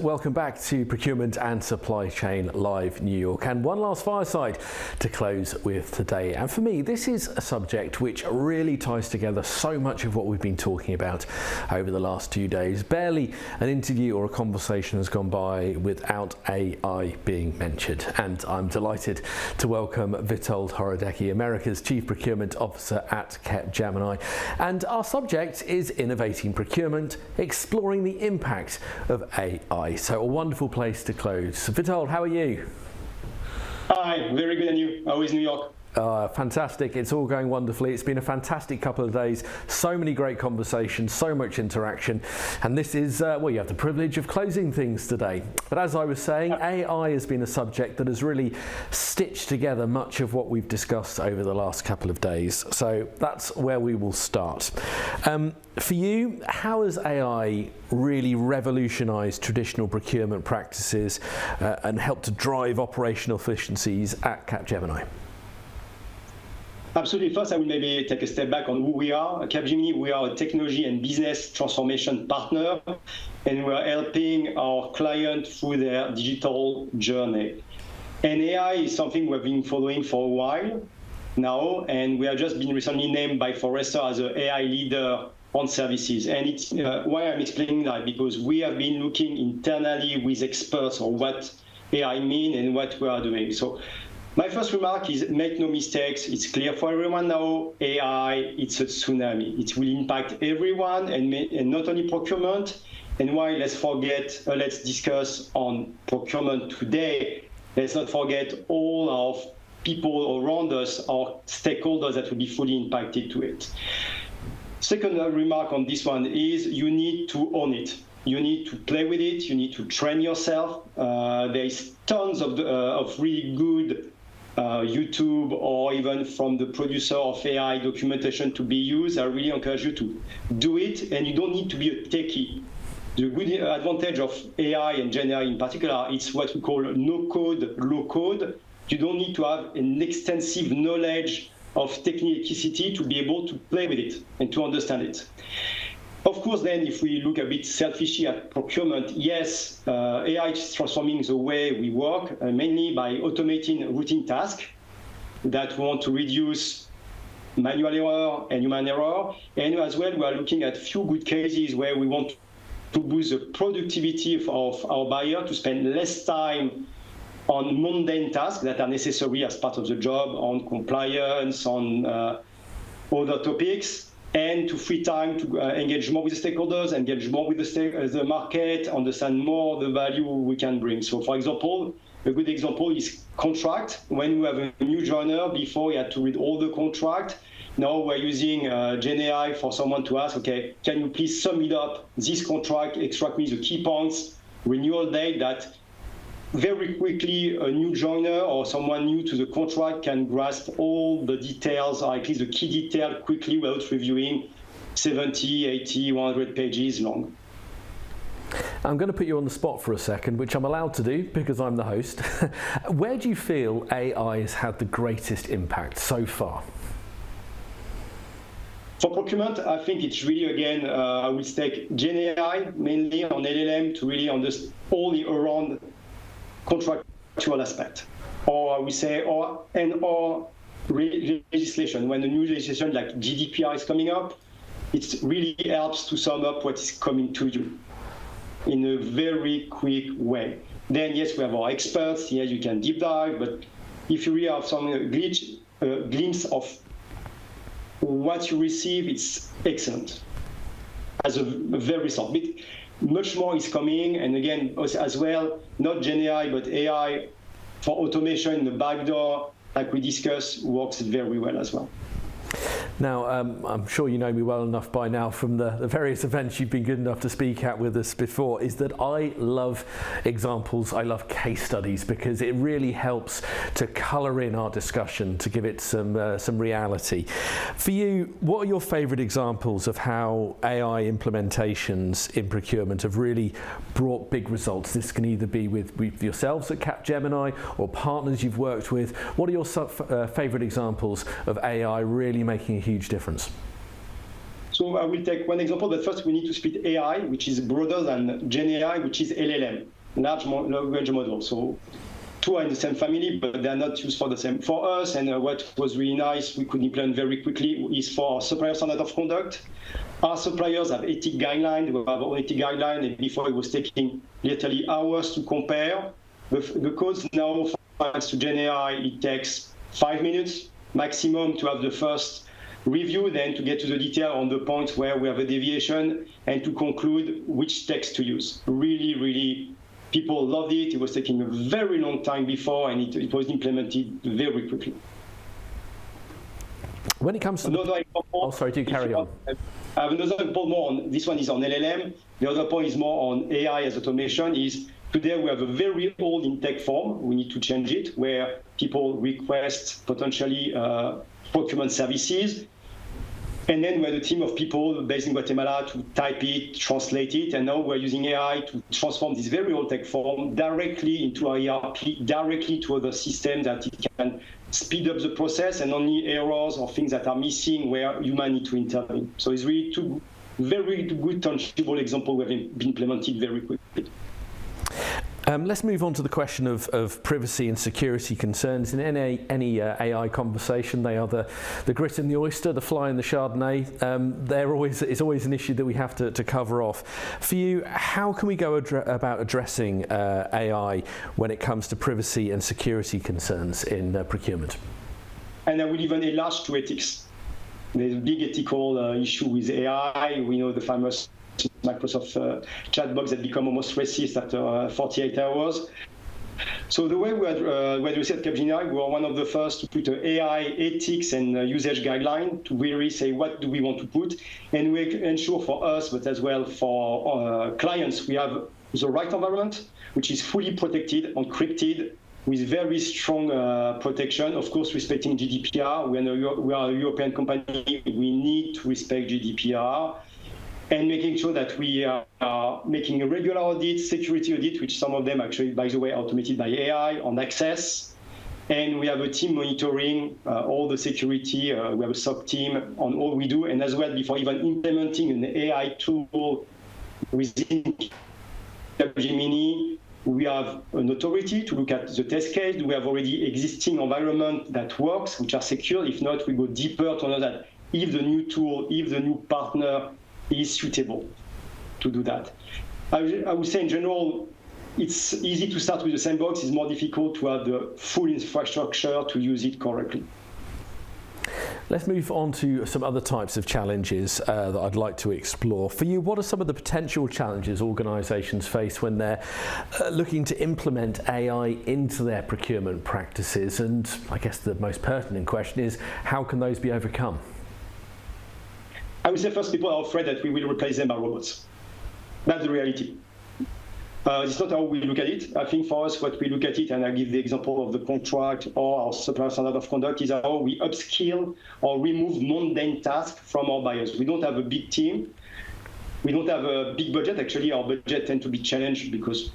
welcome back to Procurement and Supply Chain Live New York, and one last fireside to close with today. And for me, this is a subject which really ties together so much of what we've been talking about over the last 2 days. Barely an interview or a conversation has gone by without AI being mentioned, and I'm delighted to welcome Witold Horodecki, America's Chief Procurement Officer at Capgemini. And our subject is innovating procurement, exploring the impact of AI. So a wonderful place to close. Witold, how are you? Hi, very good, and you? How is New York? Fantastic. It's all going wonderfully. It's been a fantastic couple of days. So many great conversations, so much interaction. And this is, well, you have the privilege of closing things today. But as I was saying, AI has been a subject that has really stitched together much of what we've discussed over the last couple of days. So that's where we will start. For you, how has AI really revolutionised traditional procurement practices and helped to drive operational efficiencies at Capgemini? Absolutely. First, I will maybe take a step back on who we are. At Capgemini, we are a technology and business transformation partner, and we are helping our clients through their digital journey. And AI is something we've been following for a while now, and we have just been recently named by Forrester as an AI leader on services. And it's why I'm explaining that, because we have been looking internally with experts on what AI means and what we are doing. So my first remark is make no mistakes. It's clear for everyone now, AI, it's a tsunami. It will impact everyone and not only procurement. And why, let's discuss on procurement today. Let's not forget all our people around us, our stakeholders that will be fully impacted to it. Second remark on this one is you need to own it. You need to play with it. You need to train yourself. There is tons of really good YouTube or even from the producer of AI documentation to be used. I really encourage you to do it, and you don't need to be a techie. The good advantage of AI and Gen AI in particular, it's what we call no-code, low-code. You don't need to have an extensive knowledge of technicity to be able to play with it and to understand it. Of course, then, if we look a bit selfishly at procurement, yes, AI is transforming the way we work, mainly by automating routine tasks that we want to reduce manual error and human error. And as well, we are looking at few good cases where we want to boost the productivity of our buyer to spend less time on mundane tasks that are necessary as part of the job, on compliance, on other topics, and to free time to engage more with the stakeholders, engage more with the market, understand more the value we can bring. So, for example, a good example is contract. When we have a new joiner, before you had to read all the contract. Now we're using Gen AI for someone to ask, okay, can you please sum it up, this contract, extract me the key points, renewal date, that very quickly a new joiner or someone new to the contract can grasp all the details, or at least the key detail quickly without reviewing 70, 80, 100 pages long. I'm going to put you on the spot for a second, which I'm allowed to do because I'm the host. Where do you feel AI has had the greatest impact so far? For procurement, I think it's really, again, I will take Gen AI mainly on LLM to really understand all the around contractual aspect, or we say, or legislation. When a new legislation like GDPR is coming up, it really helps to sum up what is coming to you in a very quick way. Then yes, we have our experts. Yes, you can deep dive, but if you really have some glimpse of what you receive, it's excellent. As a very short bit. Much more is coming, and again, as well, not Gen AI, but AI for automation in the back door, like we discussed, works very well as well. Now, I'm sure you know me well enough by now from the various events you've been good enough to speak at with us before, is that I love examples, I love case studies, because it really helps to colour in our discussion, to give it some reality. For you, what are your favourite examples of how AI implementations in procurement have really brought big results? This can either be with yourselves at Capgemini or partners you've worked with. What are your favourite examples of AI really making a huge difference? So I will take one example, but first we need to split AI, which is broader than Gen AI, which is LLM. large language models. So two are in the same family, but they're not used for the same. For us, and what was really nice, we could implement very quickly, is for supplier standard of conduct. Our suppliers have ethic guidelines. We have our ethic guidelines, and before it was taking literally hours to compare. The codes now, thanks to GenAI, it takes 5 minutes maximum to have the first review, then to get to the detail on the points where we have a deviation, and to conclude which text to use. Really, really, people loved it. It was taking a very long time before, and it was implemented very quickly. When it comes to do carry on. I have another point more on, this one is on LLM. The other point is more on AI as automation. Is today we have a very old intake form. We need to change it, where people request potentially procurement services. And then we had a team of people based in Guatemala to type it, translate it, and now we're using AI to transform this very old tech form directly into our ERP, directly to other systems that it can speed up the process, and only errors or things that are missing where human need to intervene. So it's really two very good tangible examples we have been implemented very quickly. Let's move on to the question of privacy and security concerns. In any AI conversation, they are the grit in the oyster, the fly in the Chardonnay. It's always an issue that we have to cover off. For you, how can we go about addressing AI when it comes to privacy and security concerns in procurement? And I will even enlarge to ethics. There's a big ethical issue with AI. We know the famous Microsoft chatbots that become almost racist after 48 hours. So the way we address at Capgemini, we were one of the first to put an AI ethics and usage guideline to really say what do we want to put, and we ensure for us, but as well for clients, we have the right environment, which is fully protected, encrypted, with very strong protection, of course respecting GDPR. We are a European company, we need to respect GDPR. And making sure that we are making a regular audit, security audit, which some of them actually, by the way, automated by AI on access. And we have a team monitoring all the security. We have a SOC team on all we do. And as well, before even implementing an AI tool within Capgemini, we have an authority to look at the test case. Do we have already existing environment that works, which are secure? If not, we go deeper to know that if the new tool, if the new partner is suitable to do that. I would say in general, it's easy to start with the sandbox. It's more difficult to have the full infrastructure to use it correctly. Let's move on to some other types of challenges that I'd like to explore. For you, what are some of the potential challenges organisations face when they're looking to implement AI into their procurement practices? And I guess the most pertinent question is, how can those be overcome? I would say first, people are afraid that we will replace them by robots. That's the reality. It's not how we look at it. I think for us, what we look at it, and I give the example of the contract or our supplier standard of conduct, is how we upskill or remove mundane tasks from our buyers. We don't have a big team. We don't have a big budget. Actually, our budget tends to be challenged because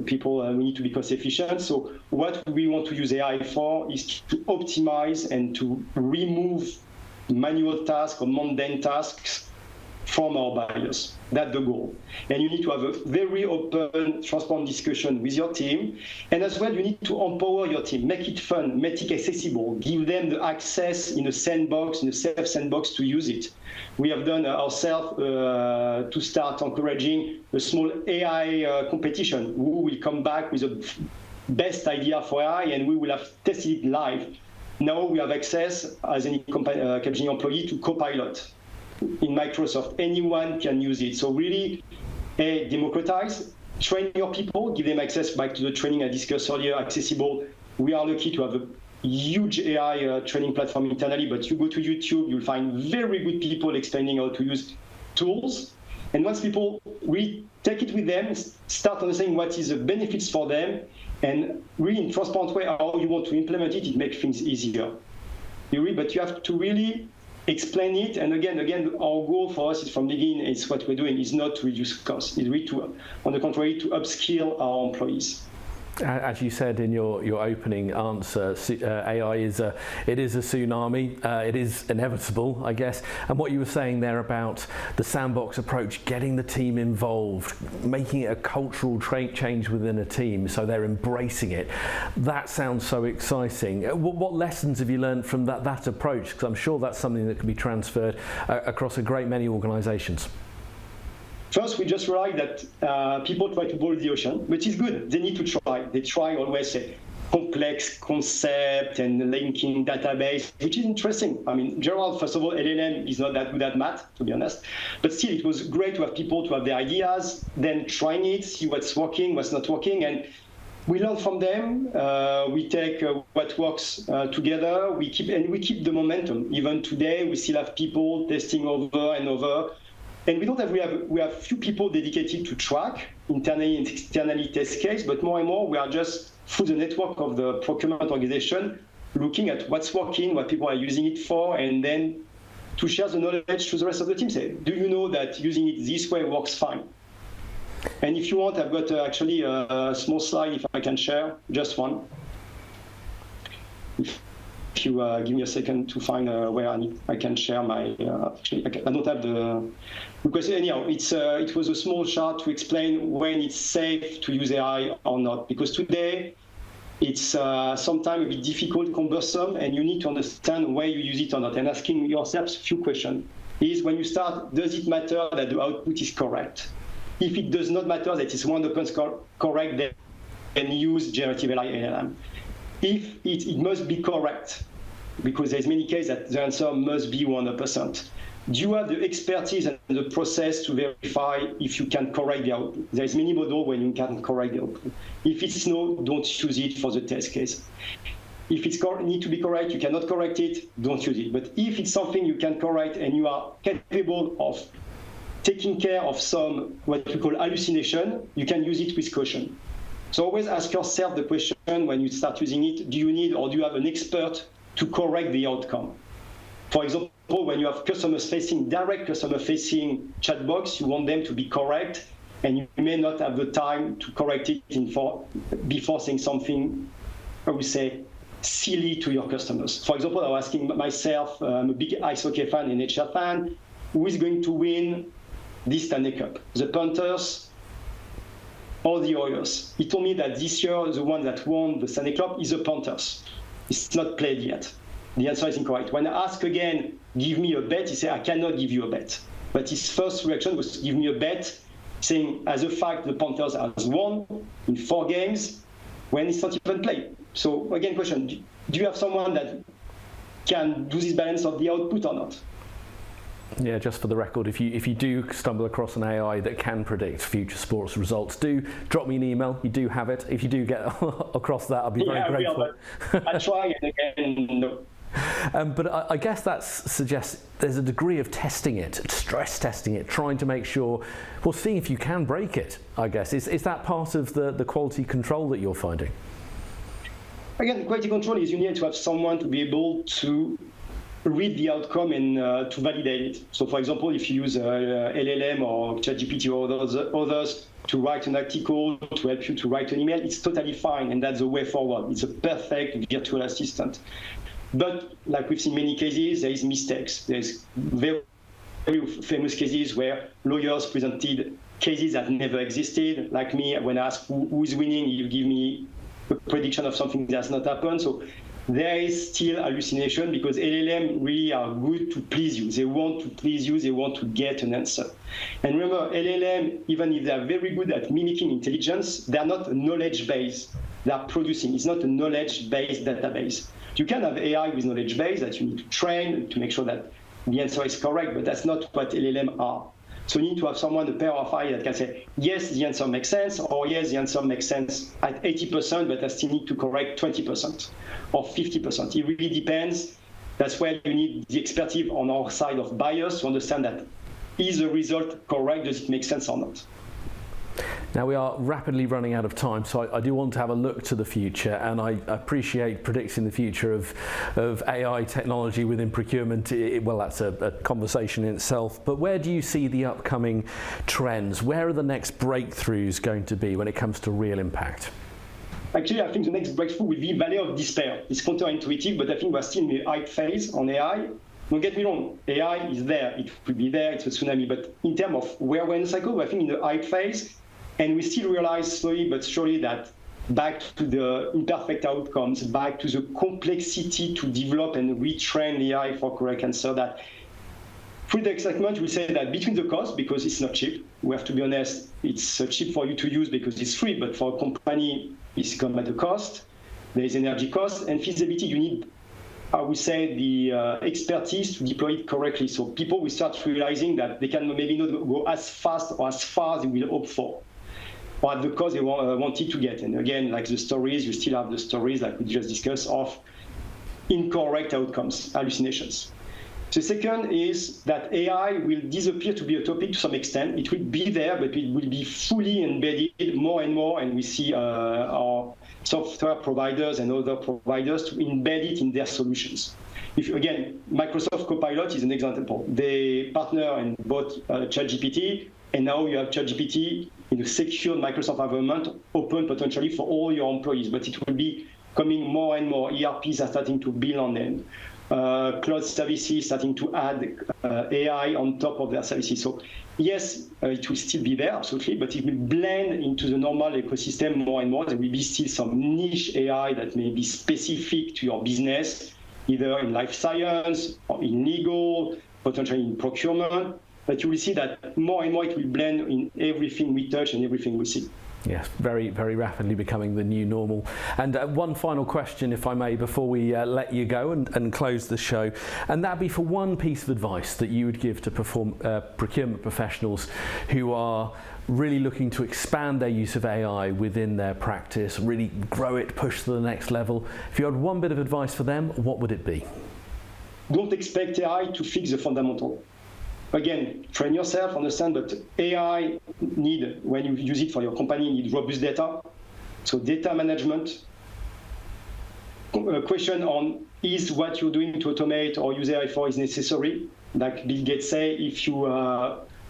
people, we need to be cost efficient. So what we want to use AI for is to optimize and to remove manual tasks or mundane tasks from our buyers. That's the goal. And you need to have a very open, transparent discussion with your team. And as well, you need to empower your team, make it fun, make it accessible, give them the access in a sandbox, in a safe sandbox to use it. We have done ourselves to start encouraging a small AI competition. Who will come back with the best idea for AI, and we will have tested it live. Now we have access, as any Capgemini employee, to Copilot in Microsoft. Anyone can use it. So really, democratize, train your people, give them access back to the training I discussed earlier, accessible. We are lucky to have a huge AI training platform internally, but you go to YouTube, you'll find very good people explaining how to use tools. And once people really take it with them, start understanding what is the benefits for them, and really in transparent way how you want to implement it, it makes things easier. But you have to really explain it. And again, our goal for us is from the beginning, it's what we're doing is not to reduce costs. It's really to, on the contrary, to upskill our employees. As you said in your opening answer, AI is a tsunami. It is inevitable, I guess. And what you were saying there about the sandbox approach, getting the team involved, making it a cultural change within a team, so they're embracing it. That sounds so exciting. What lessons have you learned from that approach? Because I'm sure that's something that can be transferred across a great many organisations. First, we just realized that people try to boil the ocean, which is good. They need to try. They try always a complex concept and linking database, which is interesting. I mean, Gerald, first of all, LLM is not that good at math, to be honest. But still, it was great to have people to have their ideas, then trying it, see what's working, what's not working, and we learn from them. We take what works together. We keep the momentum. Even today, we still have people testing over and over. And we have few people dedicated to track internally and externally test case, but more and more we are just through the network of the procurement organization looking at what's working, what people are using it for, and then to share the knowledge to the rest of the team. Say, do you know that using it this way works fine? And if you want, I've got actually a small slide if I can share, just one. If you give me a second to find where I can share my, actually, I don't have the, because anyhow, it was a small chart to explain when it's safe to use AI or not. Because today, it's sometimes a bit difficult, cumbersome, and you need to understand where you use it or not. And asking yourself a few questions is, when you start, does it matter that the output is correct? If it does not matter that it's 100% correct, then use generative AI LLM. If it must be correct, because there's many cases that the answer must be 100%. Do you have the expertise and the process to verify if you can correct the output? There's many models when you can correct the output. If it's no, don't use it for the test case. If it's need to be correct, you cannot correct it, don't use it. But if it's something you can correct and you are capable of taking care of some, what we call hallucination, you can use it with caution. So always ask yourself the question when you start using it, do you need or do you have an expert to correct the outcome? For example, when you have direct customer-facing chat box, you want them to be correct, and you may not have the time to correct it before saying something, I would say, silly to your customers. For example, I was asking myself, I'm a big ice hockey fan and NHL fan, who is going to win this Stanley Cup? The Panthers or the Oilers? He told me that this year, the one that won the Stanley Cup is the Panthers. It's not played yet. The answer is incorrect. When I ask again, give me a bet, he said, I cannot give you a bet. But his first reaction was to give me a bet, saying, as a fact, the Panthers has won in 4 games when it's not even played. So again, question, do you have someone that can do this balance of the output or not? Yeah, just for the record, if you do stumble across an AI that can predict future sports results, do drop me an email. You do have it. If you do get across that, I'll be very grateful. I try and again, no. But I guess that suggests there's a degree of testing it, stress testing it, trying to make sure, well, seeing if you can break it, I guess. Is that part of the quality control that you're finding? Again, quality control is you need to have someone to be able to read the outcome and to validate it. So for example, if you use LLM or ChatGPT or others to write an article, to help you to write an email, it's totally fine, and that's the way forward. It's a perfect virtual assistant. But like we've seen many cases, there is mistakes. There's very famous cases where lawyers presented cases that never existed. Like me, when I ask who is winning, you give me a prediction of something that has not happened. So there is still hallucination, because LLM really are good to please you. They want to please you. They want to get an answer. And remember, LLM, even if they are very good at mimicking intelligence, they are not a knowledge base. They are producing. It's not a knowledge-based database. You can have AI with knowledge base that you need to train to make sure that the answer is correct, but that's not what LLM are. So you need to have someone, a pair of eyes, that can say, yes, the answer makes sense, or yes, the answer makes sense at 80%, but I still need to correct 20% or 50%. It really depends. That's where you need the expertise on our side of buyers to understand that, is the result correct? Does it make sense or not? Now we are rapidly running out of time, so I do want to have a look to the future, and I appreciate predicting the future of AI technology within procurement. Well, that's a conversation in itself, but where do you see the upcoming trends? Where are the next breakthroughs going to be when it comes to real impact? Actually, I think the next breakthrough will be Valley of Despair. It's counterintuitive, but I think we're still in the hype phase on AI. Don't get me wrong, AI is there. It will be there. It's a tsunami. But in terms of where we're in the cycle, I think in the hype phase, and we still realize slowly but surely that back to the imperfect outcomes, back to the complexity to develop and retrain the AI for correct answer, that through the excitement, we say that between the cost, because it's not cheap, we have to be honest, it's cheap for you to use because it's free, but for a company, it's come at a cost. There is energy cost, and feasibility, you need, I would say, the expertise to deploy it correctly. So people will start realizing that they can maybe not go as fast or as far as they will hope for, or at the cost they wanted to get. And again, like the stories, you still have the stories like we just discussed of incorrect outcomes, hallucinations. The second is that AI will disappear to be a topic to some extent. It will be there, but it will be fully embedded more and more, and we see our software providers and other providers to embed it in their solutions. Again, Microsoft Copilot is an example. They partner and bought ChatGPT, and now you have ChatGPT in a secure Microsoft environment, open potentially for all your employees, but it will be coming more and more. ERPs are starting to build on them. Cloud services starting to add AI on top of their services. So yes, it will still be there, absolutely, but it will blend into the normal ecosystem more and more. There will be still some niche AI that may be specific to your business, either in life science or in legal, potentially in procurement. But you will see that more and more it will blend in everything we touch and everything we see. Yes, very, very rapidly becoming the new normal. And one final question, if I may, before we let you go and close the show, and that'd be for one piece of advice that you would give to procurement professionals who are really looking to expand their use of AI within their practice, really grow it, push to the next level. If you had one bit of advice for them, what would it be? Don't expect AI to fix the fundamental. Again, train yourself, understand that AI need, when you use it for your company, need robust data. So data management, question on is what you're doing to automate or use AI for is necessary. Like Bill Gates say, if you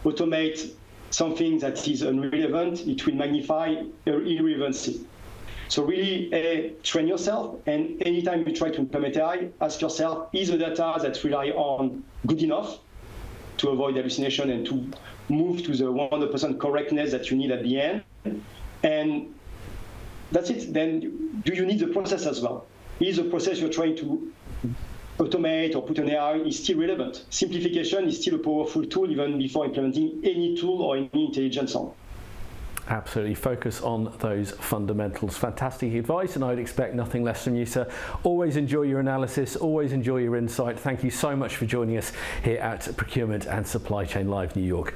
automate something that is irrelevant, it will magnify irrelevancy. So really train yourself, and anytime you try to implement AI, ask yourself, is the data that rely on good enough to avoid hallucination and to move to the 100% correctness that you need at the end? And that's it. Then do you need the process as well? Is the process you're trying to automate or put an AI is still relevant? Simplification is still a powerful tool even before implementing any tool or any intelligence on. Absolutely, focus on those fundamentals. Fantastic advice, and I'd expect nothing less from you, sir. Always enjoy your analysis, always enjoy your insight. Thank you so much for joining us here at Procurement and Supply Chain Live New York.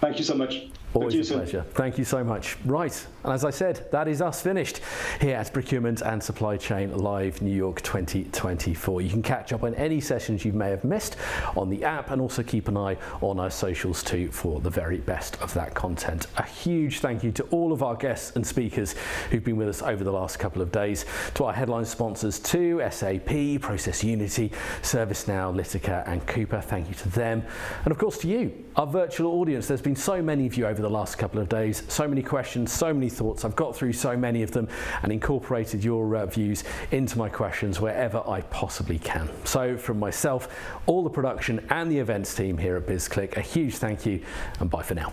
Thank you so much. Always a pleasure. Thank you so much. Right, and as I said, that is us finished here at Procurement and Supply Chain Live New York 2024. You can catch up on any sessions you may have missed on the app, and also keep an eye on our socials too for the very best of that content. A huge thank you to all of our guests and speakers who've been with us over the last couple of days, to our headline sponsors too, SAP, Process Unity, ServiceNow, Litica and Cooper. Thank you to them. And of course to you, our virtual audience. There's been so many of you over the last couple of days, so many questions, so many thoughts. I've got through so many of them and incorporated your views into my questions wherever I possibly can. So from myself, all the production and the events team here at BizClick, a huge thank you, and bye for now.